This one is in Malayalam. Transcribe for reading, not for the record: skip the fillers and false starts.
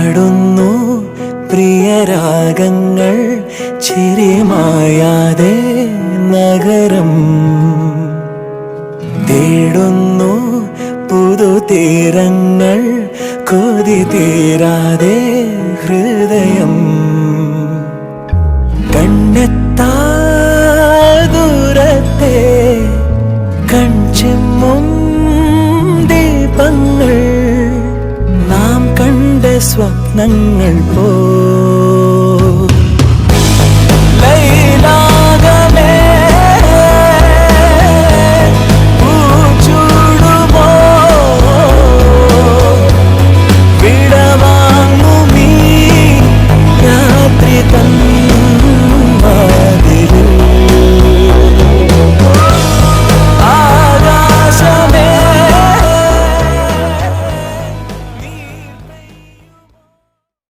പാടുന്നു പ്രിയരാഗങ്ങൾ ചിരിമായാതെ നഗരം തേടുന്നു പുതുതീരങ്ങൾ കൊതി തീരാതെ ഹൃദയം കണ്ണെത്താ ദൂരത്തെ കൺചിമ്മും ദീപങ്ങൾ നാം കണ്ട സ്വപ്നങ്ങൾ പോ